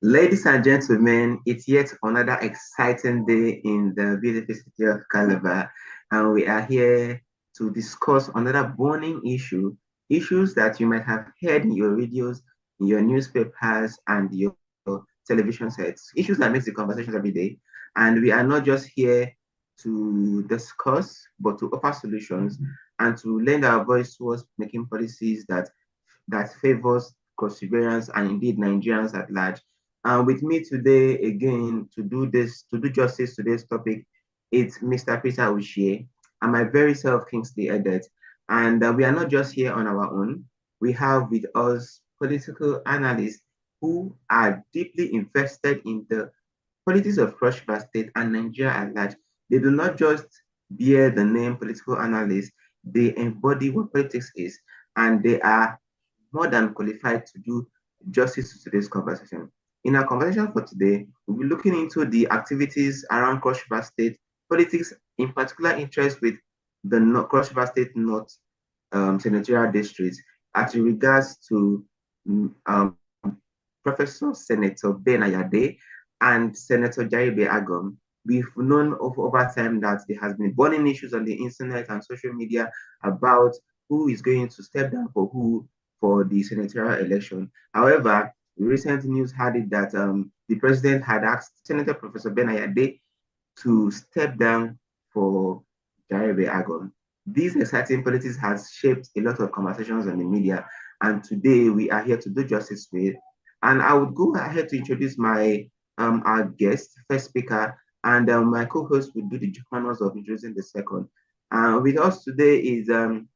Ladies and gentlemen, it's yet another exciting day in the beautiful city of Calabar, and we are here to discuss another burning issues that you might have heard in your radios, in your newspapers, and your television sets, issues that makes the conversations every day. And we are not just here to discuss, but to offer solutions and to lend our voice towards making policies that favors perseverance and indeed Nigerians at large. And with me today again to do justice to this topic, it's Mr. Peter Ushie and my very self Kingsley Edet. And we are not just here on our own. We have with us political analysts who are deeply invested in the politics of Cross River State and Nigeria at large. They do not just bear the name political analyst, they embody what politics is, and they are more than qualified to do justice to today's conversation. In our conversation for today, we'll be looking into the activities around Cross River State politics, in particular interest with the Cross River State North Senatorial District as regards to um, Professor Senator Ben Ayade and Senator Jarigbe Agom. We've known over time that there has been burning issues on the internet and social media about who is going to step down for who for the senatorial election. However, recent news had it that the president had asked Senator Professor Ben Ayade to step down for Jarebe Agom. This exciting politics has shaped a lot of conversations on the media, and today we are here to do justice with it. And I would go ahead to introduce my our guest, first speaker, and my co-host will do the honors of introducing the second. With us today is none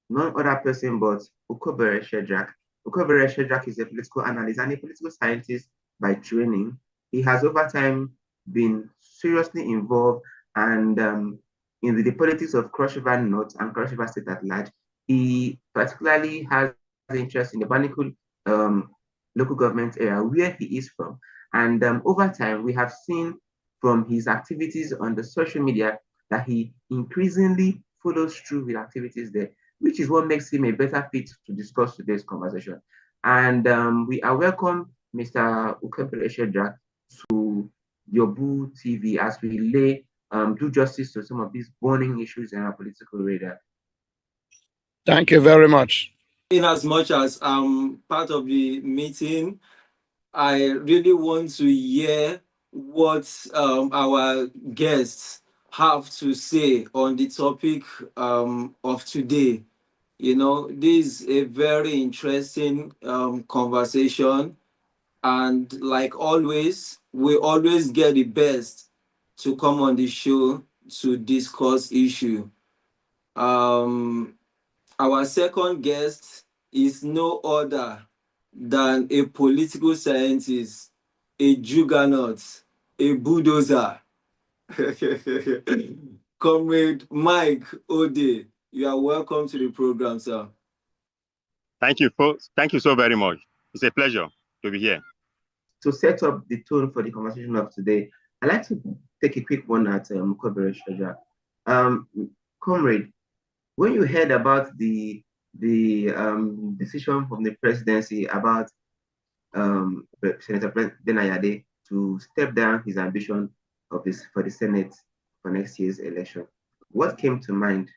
other person but Ukobere Shedrack. Ukobere Shedrack is a political analyst and a political scientist by training. He has over time been seriously involved and in the politics of Cross River North and Cross River State at large. He particularly has interest in the Bannicul local government area where he is from. And over time, we have seen from his activities on the social media that he increasingly follows through with activities there, which is what makes him a better fit to discuss today's conversation. And we are welcome Mr. Ukempele Shedra to Yobu TV as we do justice to some of these burning issues in our political radar. Thank you very much. In as much as I'm part of the meeting, I really want to hear what our guests have to say on the topic of today. You know, this is a very interesting conversation, and like always, we always get the best to come on the show to discuss issue. Um, our second guest is no other than a political scientist, a juggernaut, a bulldozer. Comrade Mike Ode, you are welcome to the program, sir. Thank you, folks. Thank you so very much. It's a pleasure to be here. To set up the tone for the conversation of today, I'd like to take a quick one at Mukobere Shaja. Comrade, when you heard about the decision from the presidency about Senator Ben Ayade to step down his ambition of this for the Senate for next year's election, what came to mind?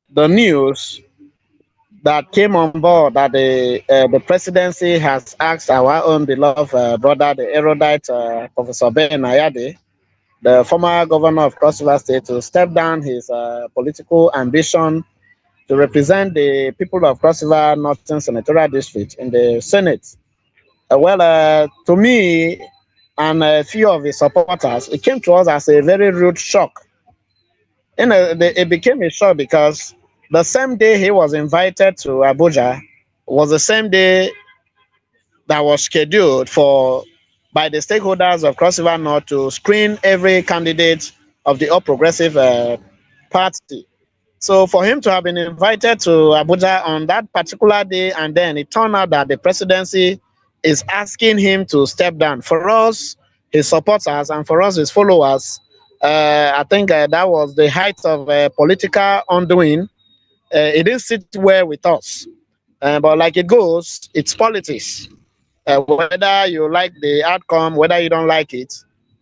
The news that came on board that the presidency has asked our own beloved brother, the erudite Professor Ben Ayade, the former governor of Cross River State, to step down his political ambition to represent the people of Cross River Northern Senatorial District in the Senate. To me and a few of his supporters, it came to us as a very rude shock. It became a shock because the same day he was invited to Abuja was the same day that was scheduled for by the stakeholders of Cross River North to screen every candidate of the All Progressive Party. So for him to have been invited to Abuja on that particular day, and then it turned out that the presidency is asking him to step down. For us, his supporters, and for us, his followers, I think that was the height of political undoing. It didn't sit well with us. But like it goes, it's politics. whether you like the outcome, whether you don't like it,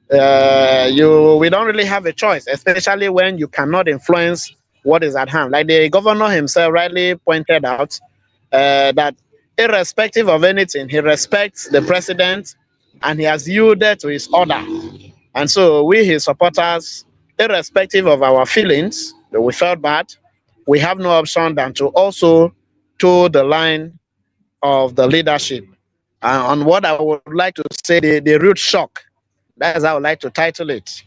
we don't really have a choice, especially when you cannot influence what is at hand. Like the governor himself rightly pointed out, that irrespective of anything, he respects the president and he has yielded to his order. And so we, his supporters, irrespective of our feelings, that we felt bad, we have no option than to also toe the line of the leadership. On what I would like to say, the root shock. That's how I would like to title it.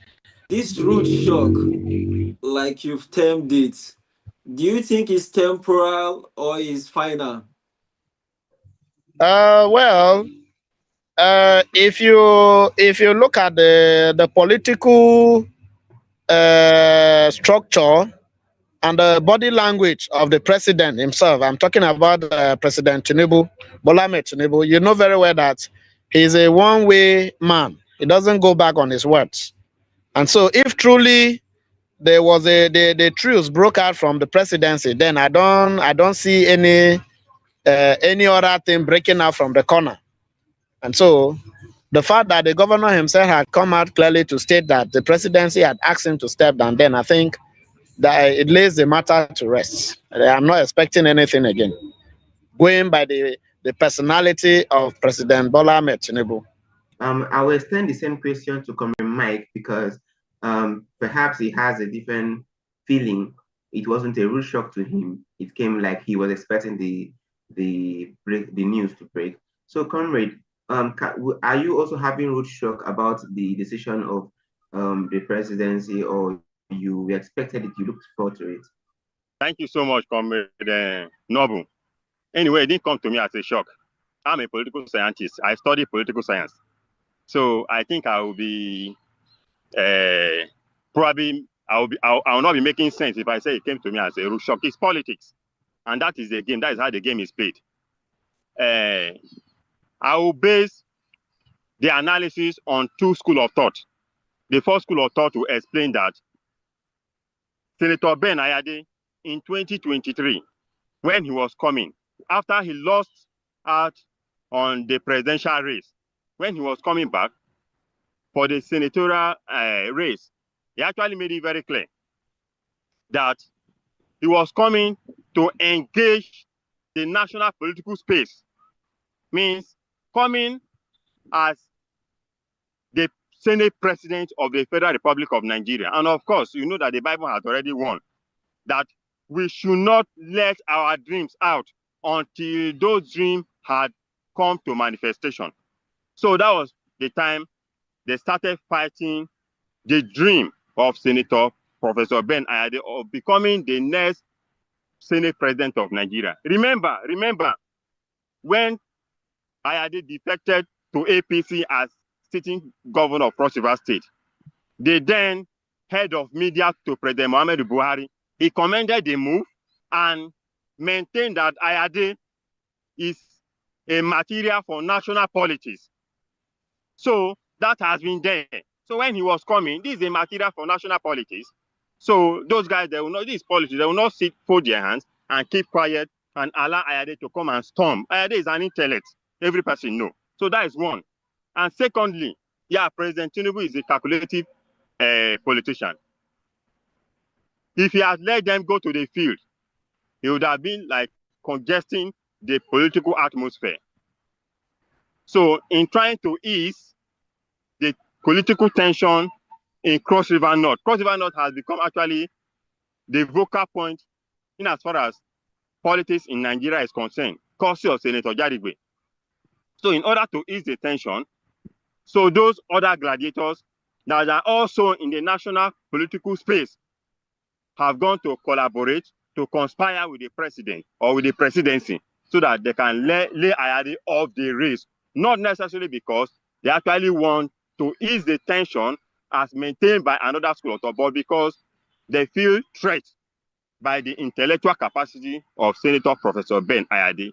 This rude shock, like you've termed it, do you think it's temporal or is final? Well, if you look at the political structure and the body language of the president himself, I'm talking about President Tinubu, Bola Ahmed Tinubu. You know very well that he's a one-way man. He doesn't go back on his words. And so, if truly there was the truth broke out from the presidency, then I don't see any other thing breaking out from the corner. And so, the fact that the governor himself had come out clearly to state that the presidency had asked him to step down, then I think that it lays the matter to rest. I'm not expecting anything again, going by the personality of President Bola Ahmed Tinubu. I will extend the same question to Comrade Mike because perhaps he has a different feeling. It wasn't a real shock to him. It came like he was expecting the news to break. So, Comrade, are you also having root shock about the decision of the presidency, or you expected it, you looked forward to it? Thank you so much, Comrade Nobu. Anyway, it didn't come to me as a shock. I'm a political scientist. I study political science. So I think I will be probably I will not be making sense if I say it came to me as a root shock. It's politics, and that is the game. That is how the game is played. I will base the analysis on two schools of thought. The first school of thought will explain that Senator Ben Ayade in 2023, when he was coming, after he lost out on the presidential race, when he was coming back for the senatorial race, he actually made it very clear that he was coming to engage the national political space, means coming as the Senate President of the Federal Republic of Nigeria. And of course, you know that the Bible has already warned that we should not let our dreams out until those dreams had come to manifestation. So that was the time they started fighting the dream of Senator Professor Ben Ayade of becoming the next Senate President of Nigeria. Remember, when Ayade defected to APC as sitting governor of Cross River State, the then head of media to President Muhammadu Buhari, he commended the move and maintained that Ayade is a material for national politics. So that has been there. So when he was coming, this is a material for national politics. So those guys, they will not, this politics, they will not fold their hands and keep quiet and allow Ayade to come and storm. Ayade is an intellect. Every person knows. So that is one. And secondly, yeah, President Tinubu is a calculative politician. If he had let them go to the field, it would have been like congesting the political atmosphere. So in trying to ease the political tension in Cross River North has become actually the vocal point in as far as politics in Nigeria is concerned, courtesy of Senator Jarigbe. So in order to ease the tension, so those other gladiators that are also in the national political space have gone to collaborate, to conspire with the president or with the presidency so that they can lay Ayade off the race, not necessarily because they actually want to ease the tension as maintained by another school of thought, but because they feel threatened by the intellectual capacity of Senator Professor Ben Ayade.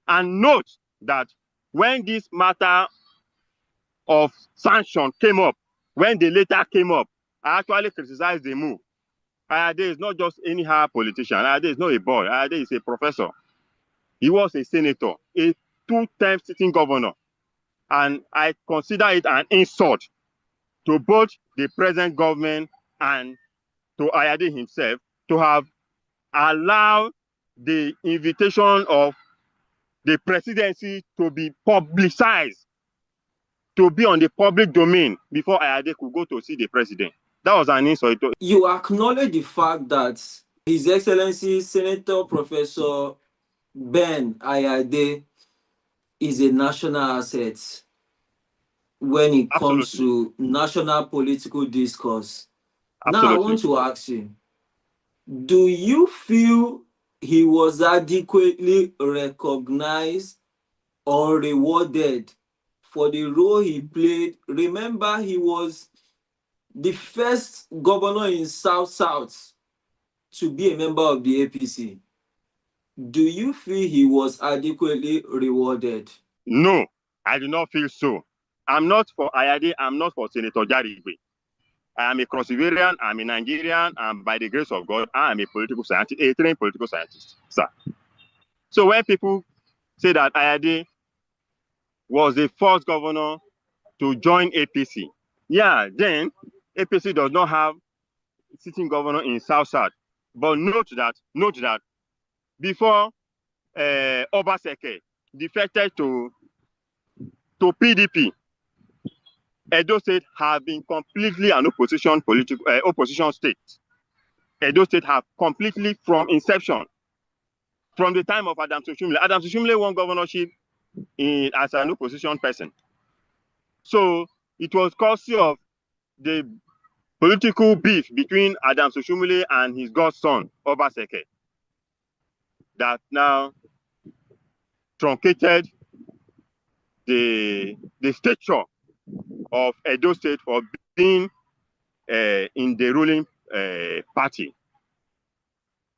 And note that when this matter of sanction came up, when the letter came up, I actually criticized the move. Ayade is not just anyhow politician. Ayade is not a boy. Ayade is a professor. He was a senator, a two-time sitting governor. And I consider it an insult to both the present government and to Ayade himself to have allowed the invitation of the presidency to be publicized, to be on the public domain before Ayade could go to see the president. That was an insult. You acknowledge the fact that His Excellency Senator Professor Ben Ayade is a national asset when it comes Absolutely. to national political discourse. Now, I Absolutely. want to ask you, do you feel he was adequately recognized or rewarded for the role he played? Remember, he was the first governor in South to be a member of the APC. Do you feel he was adequately rewarded? No, I do not feel so. I'm not for Ayade, I'm not for Senator Jarigbe. I am a Crossivarian, I'm a Nigerian, and by the grace of God, I am a political scientist, a trained political scientist, sir. So when people say that Ayade was the first governor to join APC, yeah, then APC does not have sitting governor in South. But note that before Obaseke defected to PDP, Edo State have been completely an opposition state. Edo State have completely from inception, from the time of Adams Oshimile. Adams Oshimile won governorship as an opposition person. So it was courtesy of the political beef between Adams Oshimile and his godson, Obaseke, that now truncated the stature of Edo State for being in the ruling party.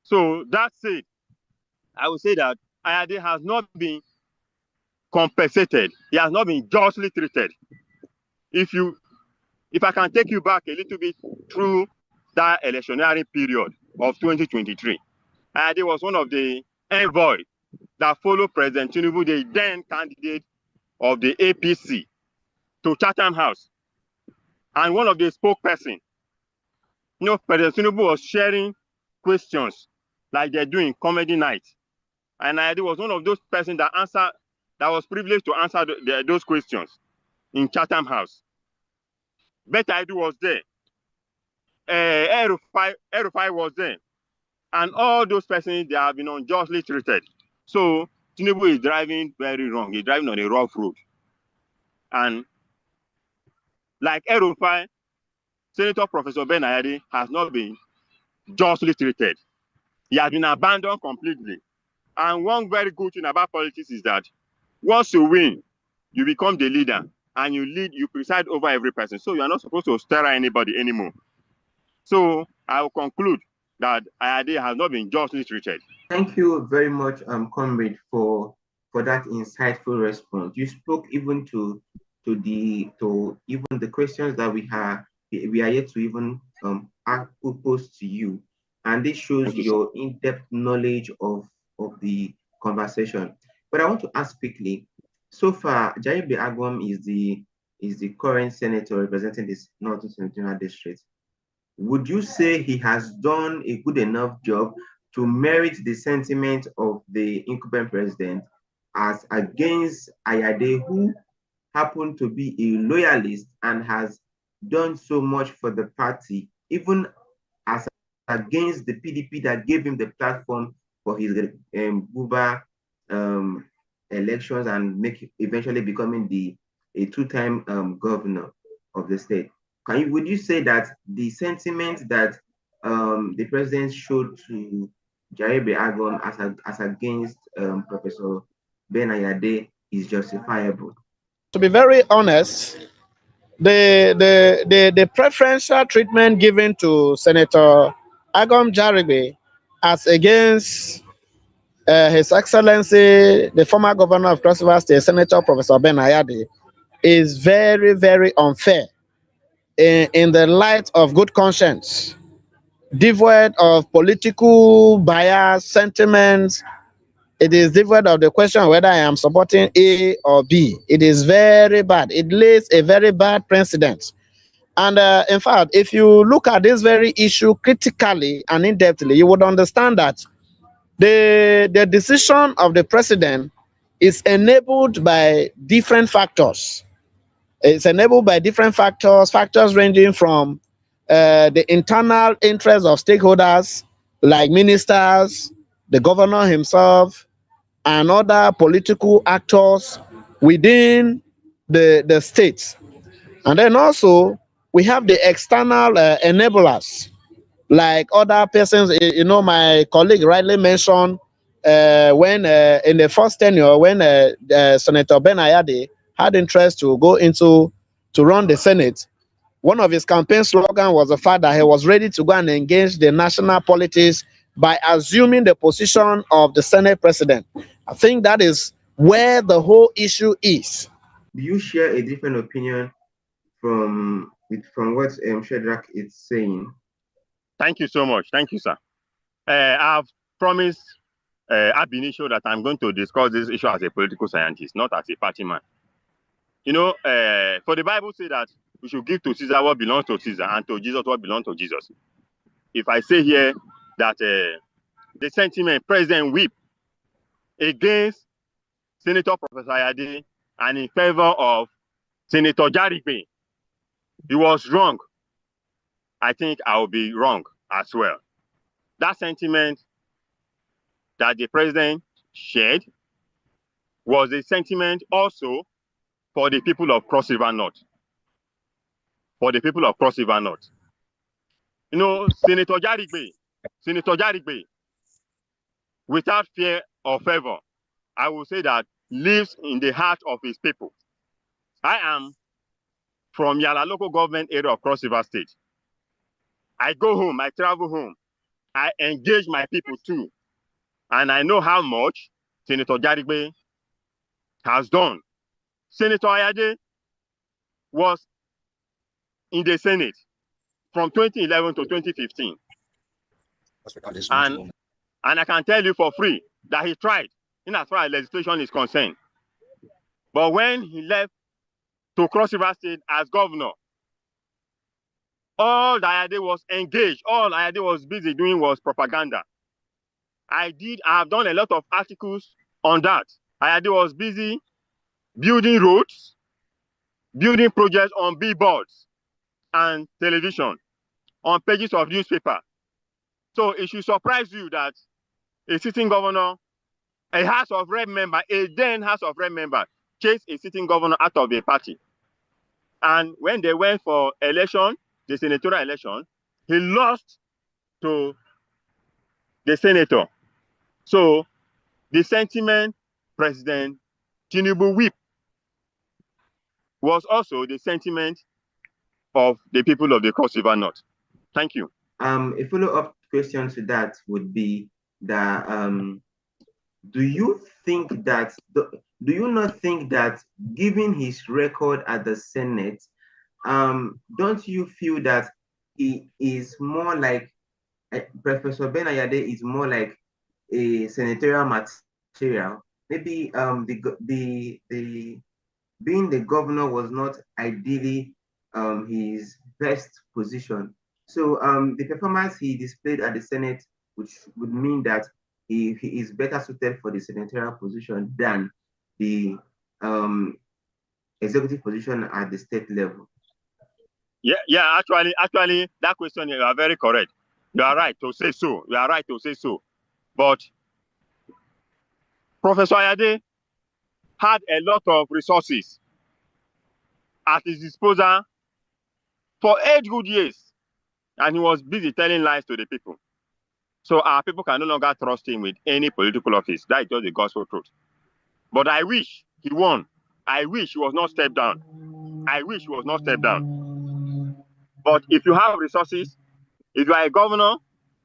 So that said, I would say that Ayade has not been compensated. He has not been justly treated. If I can take you back a little bit through that electionary period of 2023, Ayade was one of the envoy that followed President Tinubu, the then candidate of the APC, to Chatham House. And one of the spokesperson, President Tinubu was sharing questions like they're doing comedy night. And Ayade was one of those persons that was privileged to answer those questions in Chatham House. Beta Edu was there. Erufai was there. And all those persons, they have been unjustly treated. So Tinubu is driving very wrong. He's driving on a rough road. And like Erufai, Senator Professor Ben Ayade has not been justly treated. He has been abandoned completely. And one very good thing about politics is that once you win, you become the leader and you preside over every person. So you are not supposed to stir anybody anymore. So I will conclude that Ayade has not been justly treated. Thank you very much, comrade, for that insightful response. You spoke even to even the questions that we are yet to even pose to you, and this shows your in-depth knowledge of the conversation. But I want to ask quickly. So far, Jarigbe Agom is the current senator representing this Northern Senatorial District. Would you say he has done a good enough job to merit the sentiment of the incumbent president as against Ayade, who happened to be a loyalist and has done so much for the party, even as against the PDP that gave him the platform for his Buba elections and eventually becoming a two-time governor of the state? Would you say that the sentiment that the president showed to Jarigbe Agom as against Professor Ben Ayade is justifiable? To be very honest, the preferential treatment given to Senator Agom Jarigbe as against His Excellency, the former governor of Cross River State, Senator Professor Ben Ayade, is very, very unfair in the light of good conscience, devoid of political bias, sentiments, It is different of the question whether I am supporting A or B. It is very bad. It lays a very bad precedent. And in fact, if you look at this very issue critically and in-depthly, you would understand that the decision of the president is enabled by different factors. It's enabled by different factors, factors ranging from the internal interests of stakeholders like ministers, the governor himself, and other political actors within the states. And then also, we have the external enablers, like other persons. My colleague rightly mentioned when in the first tenure, when Senator Ben Ayade had interest to go into to run the Senate, one of his campaign slogan was the fact that he was ready to go and engage the national politics by assuming the position of the Senate president. I think that is where the whole issue is. Do you share a different opinion from what Shadrach is saying? Thank you so much. Thank you, sir. I've promised ab initio that I'm going to discuss this issue as a political scientist, not as a party man. For the Bible says that we should give to Caesar what belongs to Caesar and to Jesus what belongs to Jesus. If I say here that the sentiment President whip against Senator Professor Ayade and in favor of Senator Jarigbe, he was wrong. I think I will be wrong as well. That sentiment that the president shared was a sentiment also for the people of Cross River North. For the people of Cross River North. Senator Jarigbe, without fear or favor, I will say that lives in the heart of his people. I am from Yala local government area of Cross River State. I go home, I travel home, I engage my people too. And I know how much Senator Jarigbe has done. Senator Ayade was in the Senate from 2011 to 2015. And I can tell you for free that he tried in as far as legislation is concerned. But when he left to Cross River State as governor, all Ayade was engaged, all Ayade was busy doing was propaganda. I have done a lot of articles on that. Ayade was busy building roads, building projects on billboards and television, on pages of newspaper. So it should surprise you that a sitting governor, a House of Rep member, a then House of Rep member, chased a sitting governor out of the party. And when they went for election, the senatorial election, he lost to the senator. So the sentiment President Tinubu whip was also the sentiment of the people of the Cross River North. Thank you. A follow-up question to that would be that do you not think that given his record at the Senate, don't you feel that he is more like Professor Ben Ayade is more like a senatorial material? Maybe the being the governor was not ideally his best position. So the performance he displayed at the Senate, which would mean that he is better suited for the senatorial position than the executive position at the state level. Yeah. Actually, that question, you are very correct. You are right to say so. But Professor Ayade had a lot of resources at his disposal for 8 good years, and he was busy telling lies to the people. So our people can no longer trust him with any political office. That is just the gospel truth. But I wish he won. I wish he was not stepped down. But if you have resources, if you are a governor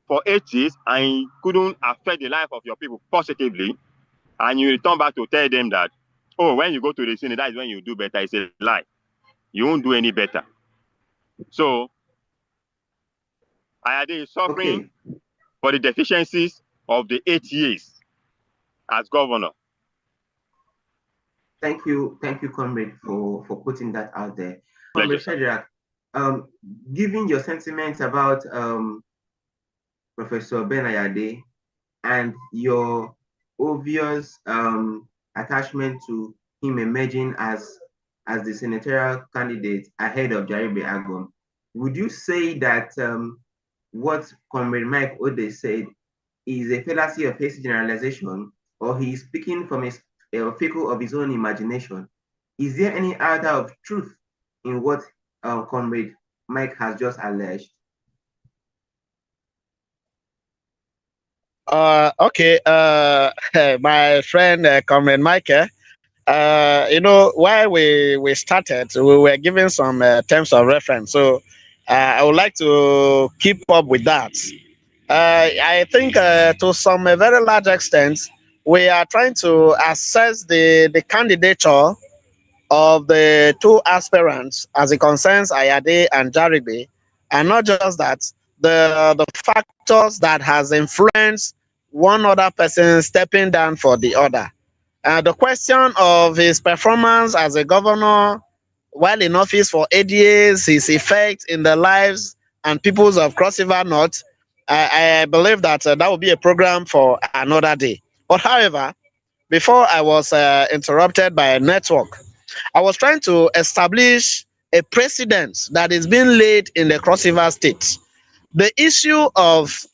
for 8 years and you couldn't affect the life of your people positively, and you return back to tell them that, oh, when you go to the Senate, that is when you do better, it's a lie. You won't do any better. So Ayade is suffering for the deficiencies of the 8 years. as governor. Thank you, comrade, for putting that out there. Pleasure, Comrade Shadrach, giving your sentiments about Professor Ben Ayade and your obvious attachment to him emerging as the senatorial candidate ahead of Jarigbe Agom, would you say that what Comrade Mike Ode said is a fallacy of hasty generalization, or he is speaking from a fickle of his own imagination? Is there any other of truth in what Comrade Mike has just alleged? Okay, my friend, Comrade Michael, while we started, we were given some terms of reference. So I would like to keep up with that. I think to some very large extent, we are trying to assess the candidature of the two aspirants as it concerns Ayade and Jarigbe, and not just that, the factors that has influenced one other person stepping down for the other. The question of his performance as a governor while in office for 8 years, his effect in the lives and peoples of Cross River North, I believe that that will be a program for another day. But however, before I was interrupted by a network, I was trying to establish a precedent that is being laid in the Cross River State. The issue of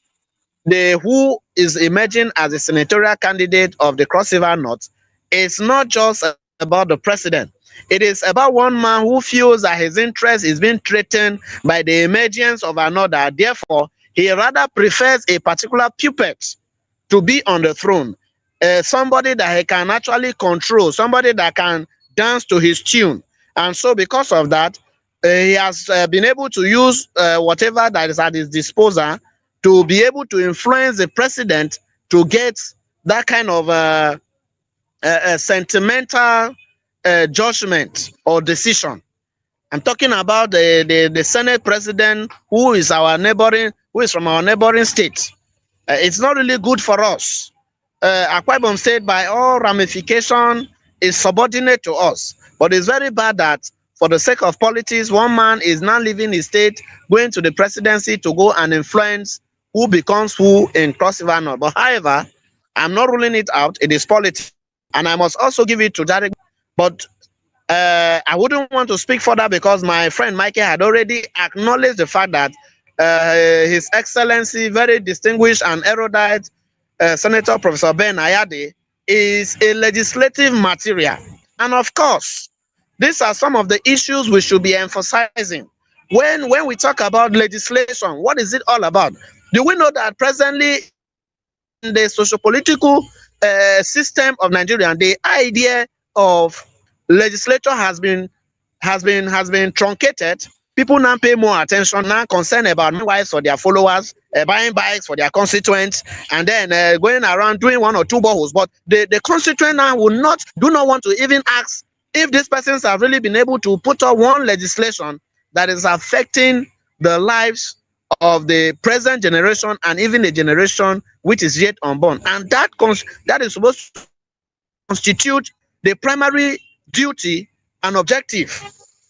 the who is emerging as a senatorial candidate of the Cross River North is not just about the president. It is about one man who feels that his interest is being threatened by the emergence of another. Therefore, he rather prefers a particular puppet to be on the throne, somebody that he can actually control, somebody that can dance to his tune. And so, because of that, he has been able to use whatever that is at his disposal to be able to influence the president to get that kind of sentimental judgment or decision. I'm talking about the Senate president who is from our neighboring state. It's not really good for us. Akwa Ibom State, by all ramification, is subordinate to us. But it's very bad that for the sake of politics, one man is now leaving his state, going to the presidency to go and influence who becomes who in Cross River North. But however, I'm not ruling it out. It is politics. And I must also give it to Jarek. But I wouldn't want to speak further because my friend Michael had already acknowledged the fact that His Excellency, very distinguished and erudite Senator Professor Ben Ayade, is a legislative material. And of course, these are some of the issues we should be emphasizing. When we talk about legislation, what is it all about? Do we know that presently in the sociopolitical system of Nigeria, the idea of legislature has been truncated? People now pay more attention, now concerned about wives for their followers, buying bikes for their constituents, and then going around doing one or two boreholes. But the constituent now do not want to even ask if these persons have really been able to put up one legislation that is affecting the lives of the present generation and even the generation which is yet unborn. And that is supposed to constitute the primary duty and objective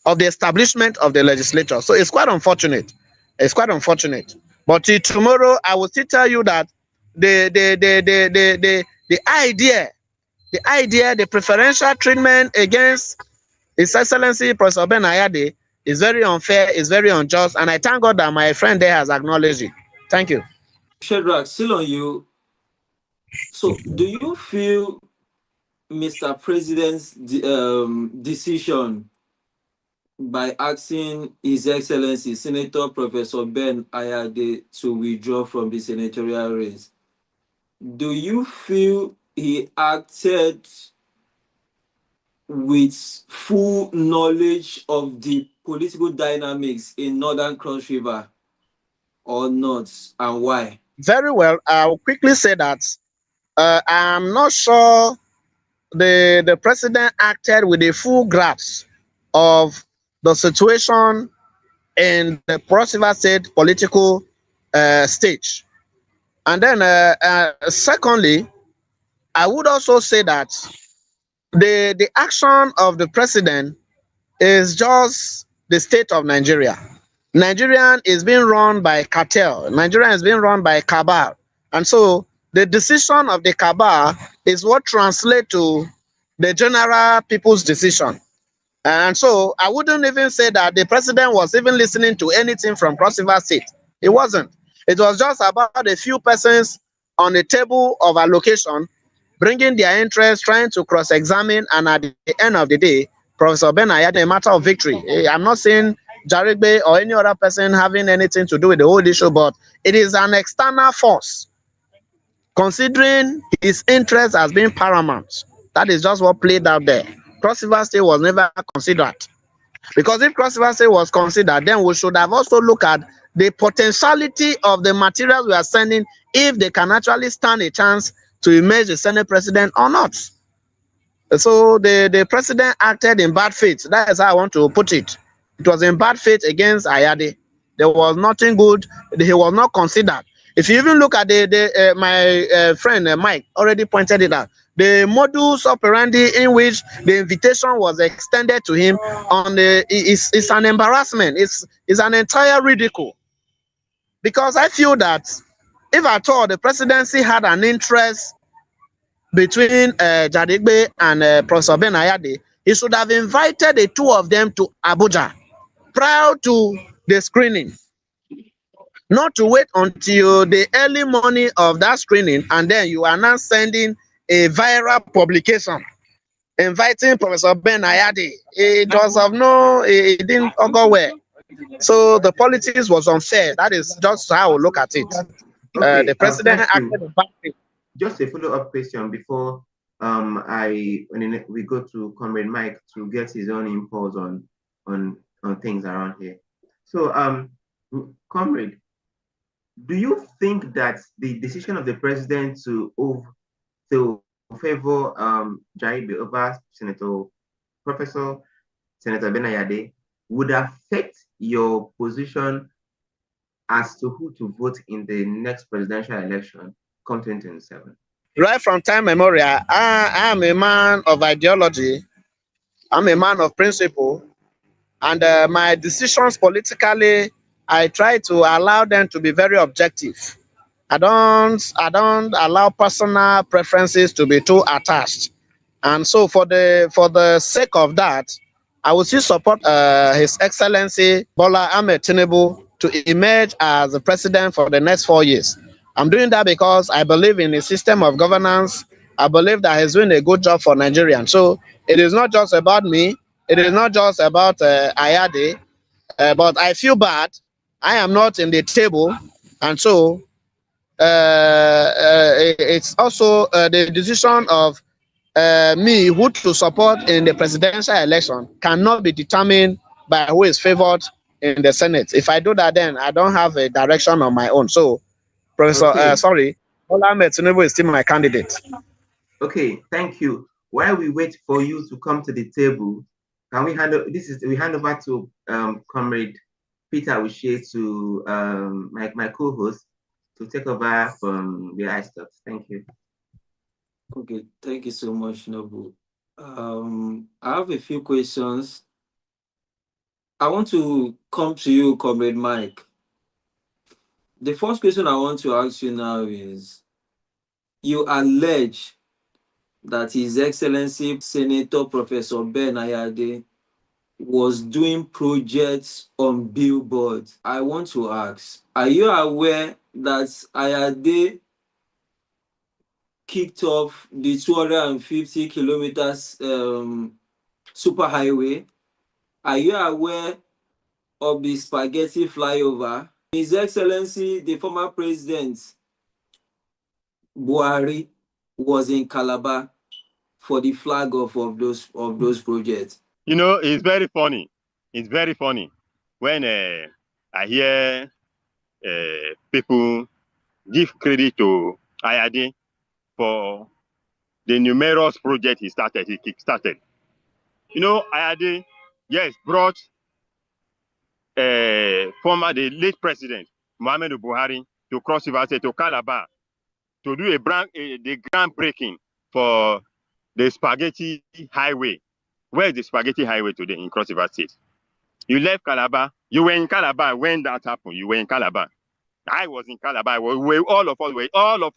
of the establishment of the legislature. So it's quite unfortunate. It's quite unfortunate. But tomorrow I will still tell you that the idea, the preferential treatment against His Excellency Professor Ben Ayade is very unfair, is very unjust, and I thank God that my friend there has acknowledged it. Thank you. Shadrach, still on you. So, do you feel Mr. President's decision by asking His Excellency Senator Professor Ben Ayade to withdraw from the senatorial race, do you feel he acted with full knowledge of the political dynamics in Northern Cross River or not, and why? Very well. I'll quickly say that I'm not sure the president acted with a full grasp of the situation in the Cross River State political stage. And then, secondly, I would also say that the action of the president is just the state of Nigeria. Nigeria is being run by cartel. Nigeria is being run by cabal. And so the decision of the cabal is what translates to the general people's decision. And so I wouldn't even say that the president was even listening to anything from Cross River State. It wasn't. It was just about a few persons on a table of allocation bringing their interest, trying to cross-examine, and at the end of the day, Professor Ben Ayade, a matter of victory. I'm not saying Jarigbe or any other person having anything to do with the whole issue, but it is an external force. Considering his interest as being paramount, that is just what played out there. Cross River State was never considered. Because if Cross River State was considered, then we should have also looked at the potentiality of the materials we are sending if they can actually stand a chance to emerge the Senate president or not. So the president acted in bad faith. That is how I want to put it. It was in bad faith against Ayade. There was nothing good. He was not considered. If you even look at my friend Mike already pointed it out, the modus operandi in which the invitation was extended to him on is an embarrassment. It's an entire ridicule. Because I feel that if at all the presidency had an interest between Jarigbe and Professor Ben Ayade, he should have invited the two of them to Abuja prior to the screening. Not to wait until the early morning of that screening and then you are now sending a viral publication inviting Professor Ben Ayade. It was of no, it didn't go well. So the politics was unfair. That is just how I look at it. Okay, the president acted in bad faith. Just a follow-up question before we go to Comrade Mike to get his own impulse on things around here. So Comrade, do you think that the decision of the president to favor Jarigbe over Professor Senator Ben Ayade would affect your position as to who to vote in the next presidential election come 2027? Right from time memorial, I am a man of ideology. I'm a man of principle. And my decisions politically, I try to allow them to be very objective. I don't allow personal preferences to be too attached. And so for the sake of that, I will still support His Excellency Bola Ahmed Tinubu to emerge as the president for the next 4 years. I'm doing that because I believe in a system of governance. I believe that he's doing a good job for Nigerians. So it is not just about me. It is not just about Ayade. But I feel bad. I am not in the table. And so it's also the decision of me who to support in the presidential election cannot be determined by who is favored in the Senate. If I do that, then I don't have a direction on my own. So, Professor, Bola Ahmed Tinubu is still my candidate. Okay, thank you. While we wait for you to come to the table, can we hand over to Comrade Peter Uche to my co-host to take over from the iStocks. Thank you. Okay, thank you so much, Nobu. I have a few questions. I want to come to you, Comrade Mike. The first question I want to ask you now is, you allege that His Excellency Senator Professor Ben Ayade was doing projects on billboards. I want to ask, are you aware that Ayade kicked off the 250 kilometers superhighway? Are you aware of the spaghetti flyover? His Excellency, the former president, Buhari, was in Calabar for the flag off of those projects. You know, it's very funny. It's very funny when I hear people give credit to Ayade for the numerous projects he kick-started. You know, Ayade, yes, brought the late president, Muhammadu Buhari, to Cross River State, to Calabar, to do the groundbreaking for the spaghetti highway. Where is the spaghetti highway today in Cross River State? You left Calabar. You were in Calabar when that happened. You were in Calabar. I was in Calabar. All of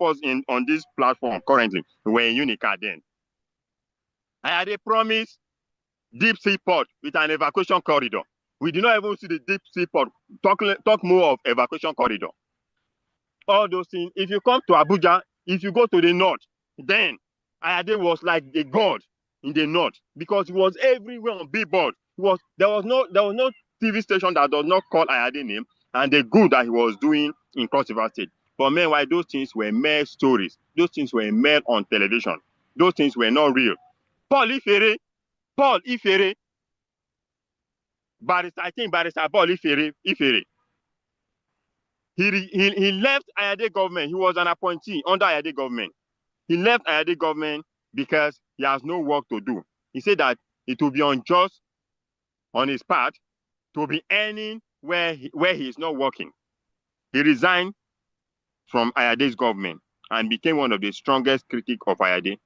us on this platform currently. We were in Unica then. I had a promise deep sea port with an evacuation corridor. We did not even see the deep sea port. Talk more of evacuation corridor. All those things. If you come to Abuja, if you go to the north, then Ayade was like the god in the north because he was everywhere on billboard. There was no TV station that does not call Ayade name and the good that he was doing in Cross River State. But meanwhile, those things were mere stories. Those things were mere on television. Those things were not real. Paul Ifere, I think Barrister Paul Ifere. He left Ayade government. He was an appointee under Ayade government. He left Ayade government because he has no work to do. He said that it will be unjust on his part to be earning where he is not working. He resigned from Ayade's government and became one of the strongest critics of Ayade.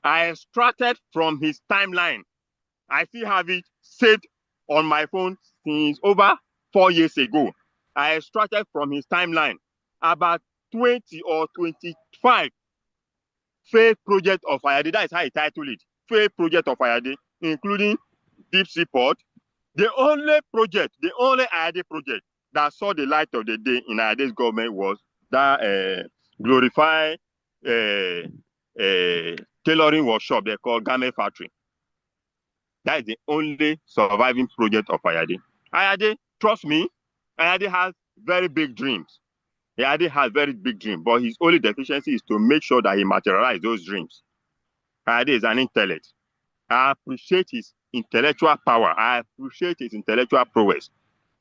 I extracted from his timeline. I still have it saved on my phone since over 4 years ago. I extracted from his timeline about 20 or 25 failed projects of Ayade. That is how he titled it. Failed project of Ayade, including Deep Sea Port. The only Ayade project that saw the light of the day in Ayade's government was that glorified tailoring workshop they call Garment Factory. That is the only surviving project of Ayade. Ayade, trust me, Ayade has very big dreams. Ayade has very big dreams, but his only deficiency is to make sure that he materializes those dreams. Ayade is an intellect. I appreciate his intellectual power. I appreciate his intellectual prowess.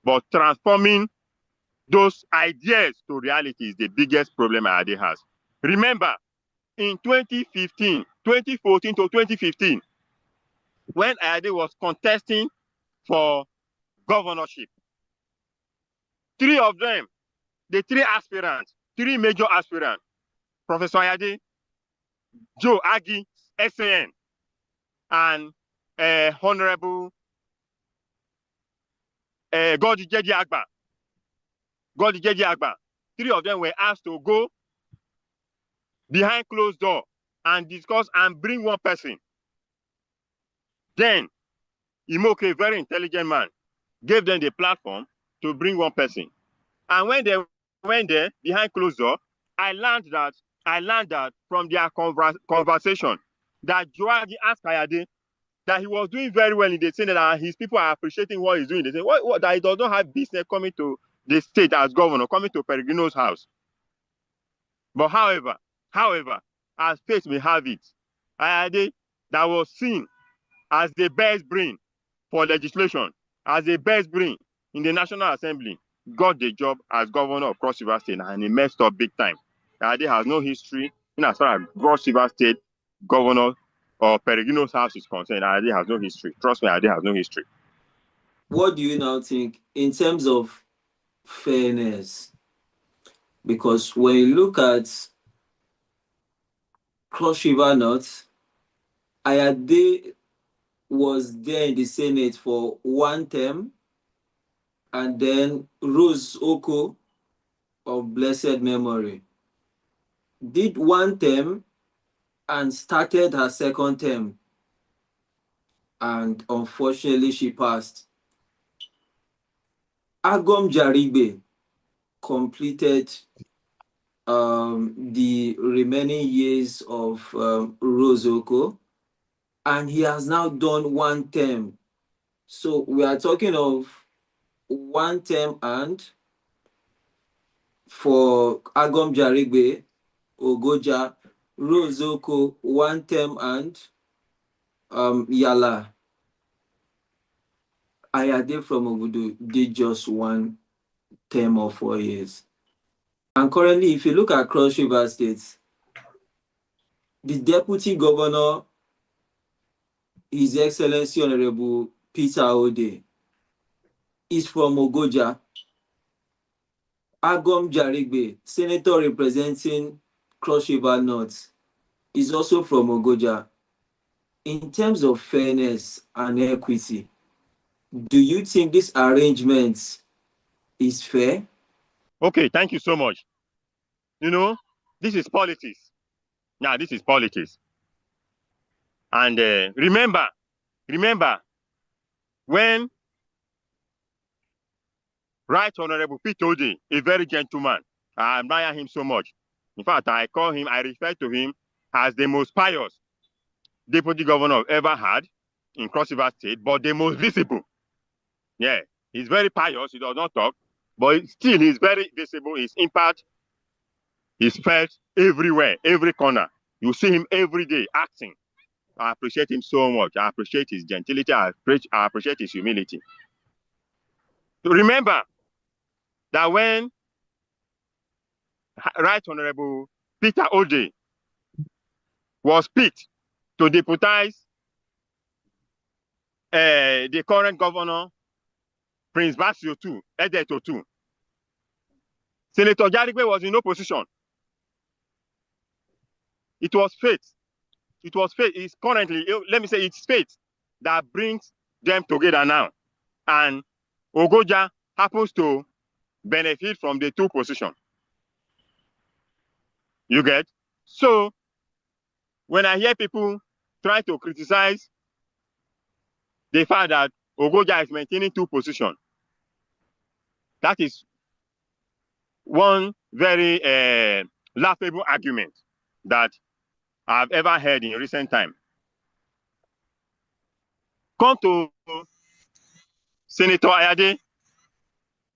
But transforming those ideas to reality is the biggest problem Ayade has. Remember, in 2014 to 2015, when Ayade was contesting for governorship, three of them, the three major aspirants, Professor Ayade, Joe Agi, SAN, and Honorable Godije Agba, three of them were asked to go behind closed door and discuss and bring one person. Then Imoke, a very intelligent man, gave them the platform to bring one person. And when they went there behind closed door, I learned that from their conversation that Joagi asked Ayade that he was doing very well in the Senate and his people are appreciating what he's doing. They say that he does not have business coming to the state as governor, coming to Peregrino's house. But however, as fate may have it, Ayade, that was seen as the best brain for legislation, as the best brain in the National Assembly, got the job as governor of Cross River State and he messed up big time. Ayade has no history in as far as Cross River State governor or Peregrino's house is concerned. Ayade has no history. Trust me, Ayade has no history. What do you now think in terms of fairness? Because when you look at Cross River North, Ayade was there in the Senate for one term, and then Rose Oko of blessed memory did one term and started her second term, and unfortunately she passed. Agom Jarigbe completed the remaining years of Rose Oko, and he has now done one term. So we are talking of one term, and for Agom Jarigbe, Ogoja, Rose Oko, one term, and Yala Ayade from Obudu did just one term of 4 years. And currently, if you look at Cross River State, the Deputy Governor, His Excellency Honorable Peter Ode, is from Ogoja. Agom Jarigbe, Senator representing Cross River North, is also from Ogoja. In terms of fairness and equity, do you think this arrangement is fair? Okay, thank you so much. You know, this is politics. Now, this is politics. And remember, when Right Honorable Peter Ode, a very gentleman, I admire him so much. In fact, I refer to him as the most pious deputy governor I've ever had in Cross River State, but the most visible. Yeah, he's very pious, he does not talk, but still he's very visible. His impact is felt everywhere, every corner. You see him every day acting. I appreciate him so much. I appreciate his gentility. I appreciate his humility. So remember that when Right Honorable Peter Ode was picked to deputize the current governor, Prince Basio II, Edeto II, Senator Jarigbe was in opposition. It was fate. It was fate. It's currently, let me say, it's fate that brings them together now. And Ogoja happens to benefit from the two positions. You get? So, when I hear people try to criticize the fact that Ogoja is maintaining two positions, that is one very laughable argument that I've ever heard in recent time. Come to Senator Ayade.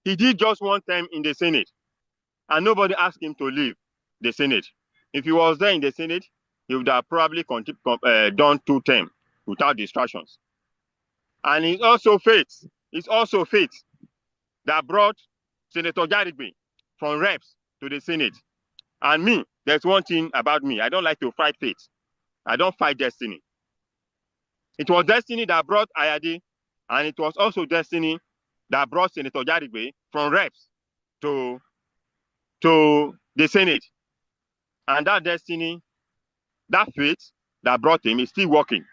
He did just one term in the Senate, and nobody asked him to leave the Senate. If he was there in the Senate, he would have probably done 2 terms without distractions. And it's also fate that brought Senator Jarigbe from reps to the Senate. And me, there's one thing about me. I don't like to fight fate. I don't fight destiny. It was destiny that brought Ayade, and it was also destiny that brought Senator Jarigbe from reps to the Senate. And that destiny, that fate that brought him is still working.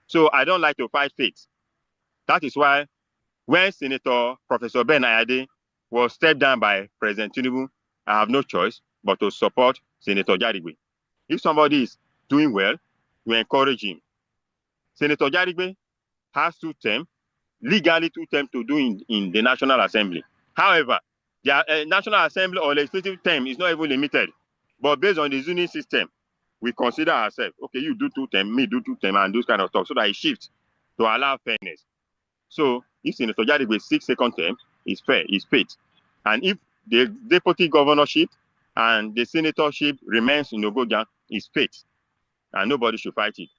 So I don't like to fight fate. That is why when Senator Professor Ben Ayade was stepped down by President Tinubu, I have no choice but to support Senator Jarigbe. If somebody is doing well, we encourage him. Senator Jarigbe has 2 terms, legally 2 terms to do in the National Assembly. However, the National Assembly or legislative term is not even limited. But based on the zoning system, we consider ourselves, okay, you do 2 terms, me do 2 terms, and those kind of stuff, so that it shifts to allow fairness. So if Senator Jarigbe seeks 2nd term, it's fair, it's fate. And if the deputy governorship and the senatorship remains in Ogoja, it's fate. And nobody should fight it.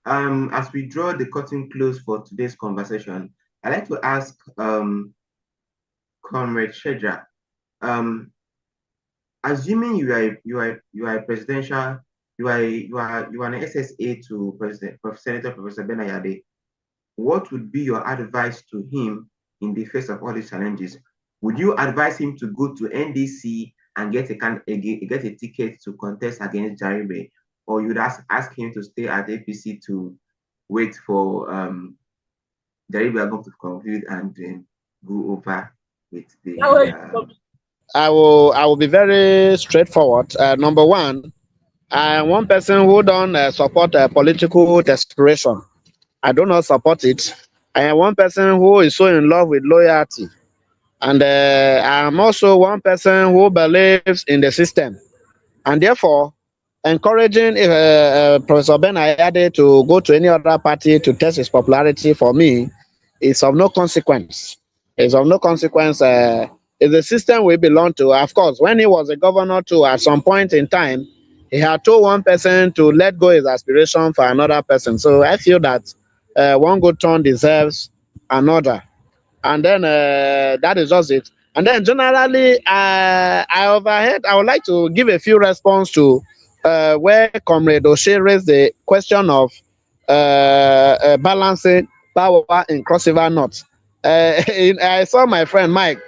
As we draw the curtain close for today's conversation, I'd like to ask Comrade Shedra, assuming you are a presidential, you are an SSA to Senator Professor Ben Ayade, what would be your advice to him in the face of all these challenges? Would you advise him to go to NDC and get a ticket to contest against Jarigbe, or you'd ask him to stay at APC to wait for Jarigbe to conclude and then go over with the? I will be very straightforward. Number one, I am one person who don't support political desperation. I do not support it. I am one person who is so in love with loyalty. And I am also one person who believes in the system. And therefore, encouraging Professor Ben Ayade to go to any other party to test his popularity for me is of no consequence. It's of no consequence. It's the system we belong to. Of course, when he was a governor too, at some point in time, he had told one person to let go his aspiration for another person. So I feel that one good turn deserves another. And then that is just it. And then generally, I overheard, I would like to give a few response to where Comrade O'Shea raised the question of balancing power in Cross River North. I saw my friend Mike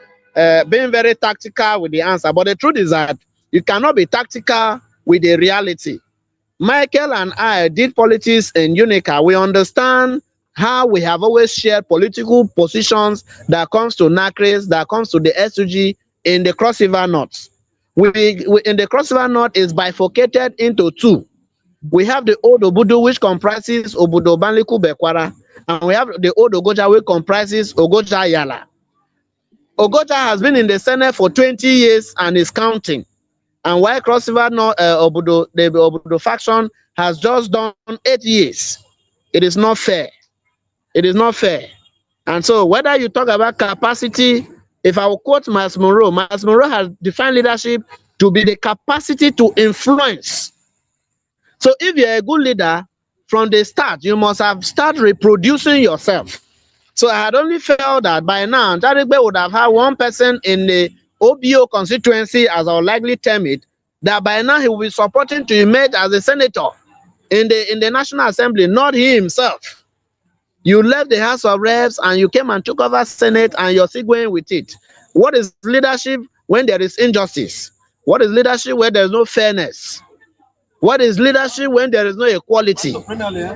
being very tactical with the answer, but the truth is that you cannot be tactical with the reality. Michael and I did politics in Unica. We understand how we have always shared political positions that comes to NACRES, that comes to the SUG in the Cross River North. We in the Cross River North is bifurcated into two. We have the old Obudu, which comprises Obudu Banliku Bekwara, and we have the old Ogoja, which comprises Ogoja Yala. Ogoja has been in the Senate for 20 years and is counting. And while Cross River Obudu, the Obudu faction has just done 8 years. It is not fair. It is not fair. And so whether you talk about capacity, if I will quote Miles Monroe has defined leadership to be the capacity to influence. So if you're a good leader, from the start, you must have started reproducing yourself. So I had only felt that by now, Jarigbe would have had one person in the OBO constituency, as I would likely term it, that by now he will be supporting to emerge as a senator in the National Assembly, not he himself. You left the House of Reps and you came and took over Senate and you're still going with it. What is leadership when there is injustice? What is leadership where there is no fairness? What is leadership when there is no equality?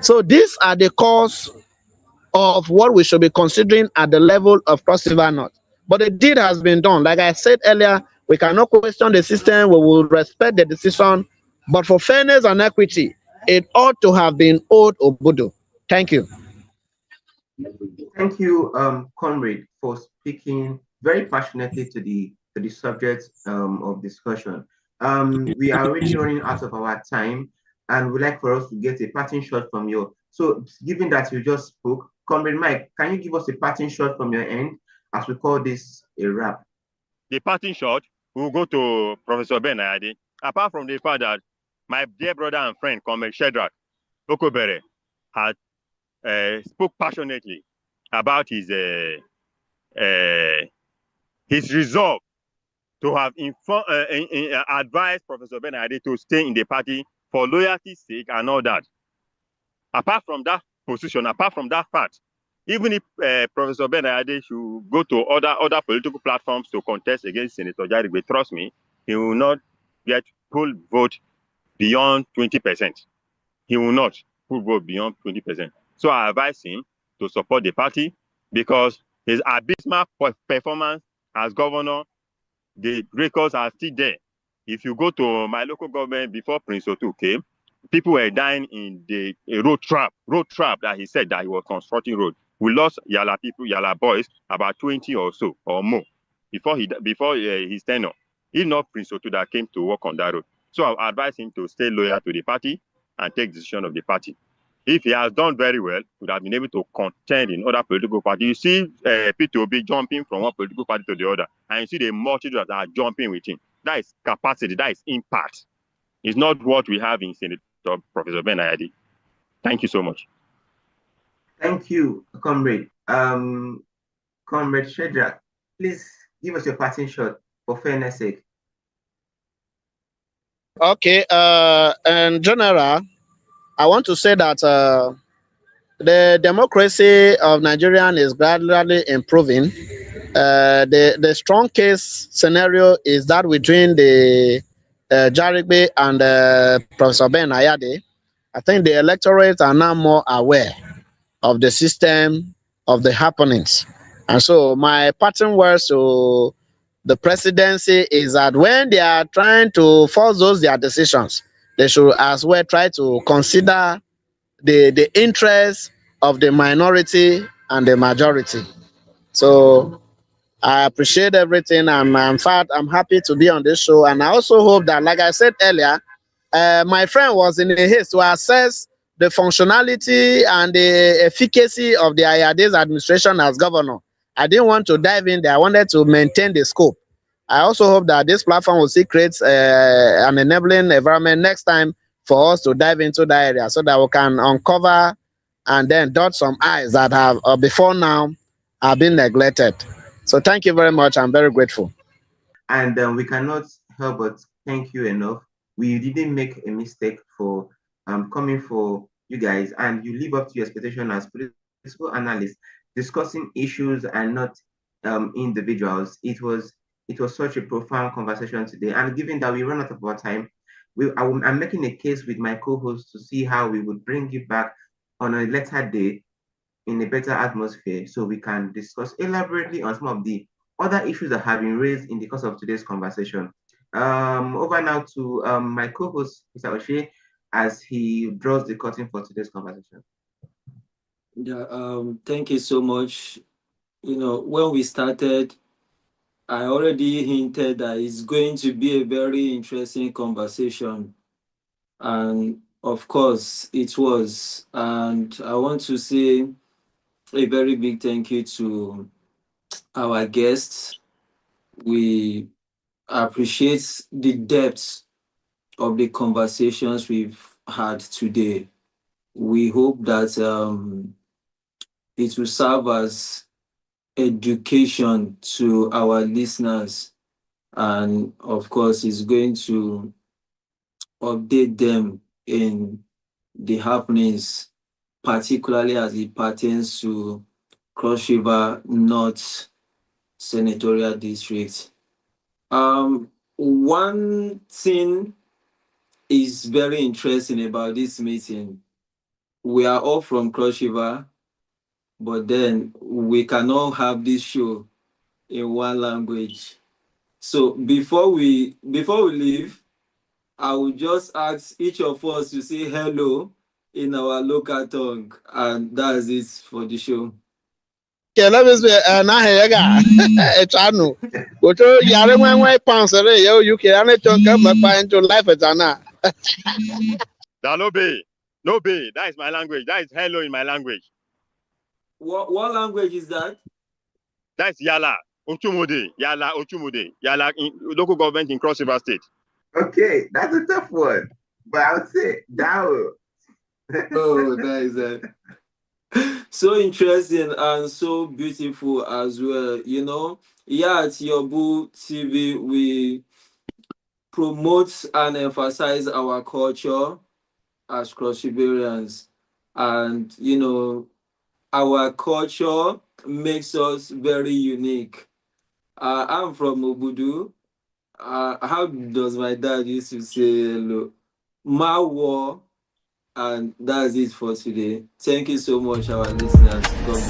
So these are the cause of what we should be considering at the level of Cross River North. But the deed has been done. Like I said earlier, we cannot question the system. We will respect the decision. But for fairness and equity, it ought to have been Old Obudu. Thank you. Thank you, comrade, for speaking very passionately to the subject of discussion. We are already running out of our time, and we'd like for us to get a parting shot from you. So, given that you just spoke, comrade Mike, can you give us a parting shot from your end as we call this a wrap? The parting shot will go to Professor Ben Ayade. Apart from the fact that my dear brother and friend, Comrade Shedrack Okobere, had spoke passionately about his resolve to have advised Professor Ben Ayade to stay in the party for loyalty's sake and all that. Apart from that position, apart from that fact, even if Professor Ben Ayade should go to other political platforms to contest against Senator Jarigbe, trust me, he will not get full vote beyond 20%. He will not full vote beyond 20%. So I advise him to support the party because his abysmal performance as governor, the records are still there. If you go to my local government before Prince Otu came, people were dying in the road trap that he said that he was constructing road. We lost Yala people, Yala boys, about 20 or so or more before his tenure. If not Prince Otu that came to work on that road. So I advise him to stay loyal to the party and take decision of the party. If he has done very well, he would have been able to contend in other political parties. You see P2B jumping from one political party to the other, and you see the multitude that are jumping with him. That is capacity, that is impact. It's not what we have in Senator Professor Ben Ayade. Thank you so much. Thank you, comrade. Comrade Shedrack, please give us your parting shot for fairness sake. Okay, in general, I want to say that the democracy of Nigeria is gradually improving. The strong case scenario is that between the Jarigbe and Professor Ben Ayade. I think the electorate are now more aware of the system, of the happenings. And so my parting words to the presidency is that when they are trying to force those their decisions, they should as well try to consider the interests of the minority and the majority. So I appreciate everything. In fact, I'm happy to be on this show. And I also hope that, like I said earlier, my friend was in a haste to assess the functionality and the efficacy of the Ayade's administration as governor. I didn't want to dive in there. I wanted to maintain the scope. I also hope that this platform will see create an enabling environment next time for us to dive into that area so that we can uncover and then dot some I's that have before now have been neglected. So thank you very much. I'm very grateful. And we cannot help but thank you enough. We didn't make a mistake for coming for you guys, and you live up to your expectation as political analysts, discussing issues and not individuals. It was such a profound conversation today. And given that we run out of our time, I'm making a case with my co-host to see how we would bring you back on a later day in a better atmosphere so we can discuss elaborately on some of the other issues that have been raised in the course of today's conversation. Over now to my co-host, Mr. Oshe, as he draws the curtain for today's conversation. Yeah, thank you so much. When we started, I already hinted that it's going to be a very interesting conversation. And of course, it was. And I want to say a very big thank you to our guests. We appreciate the depth of the conversations we've had today. We hope that it will serve as education to our listeners, and of course it's going to update them in the happenings, particularly as it pertains to Cross River North Senatorial District. One thing is very interesting about this meeting. We are all from Cross River, but then we cannot have this show in one language. So before we leave, I will just ask each of us to say hello in our local tongue, and that's it for the show. Okay, let me say, na hega, echanu. Goto yare when pounds yo UK ane chonka mapa into life etana. That no be. That is my language. That is hello in my language. What language is that? That's Yala Ochumude. Yala in local government in Cross River State. Okay, that's a tough one, but I would say Dao. Oh, that is it. So interesting and so beautiful as well. Here at Yobu TV, we promote and emphasize our culture as Cross Riverians. And, our culture makes us very unique. I'm from Obudu. How does my dad used to say hello? Mawo, and that's it for today. Thank you so much, our listeners. God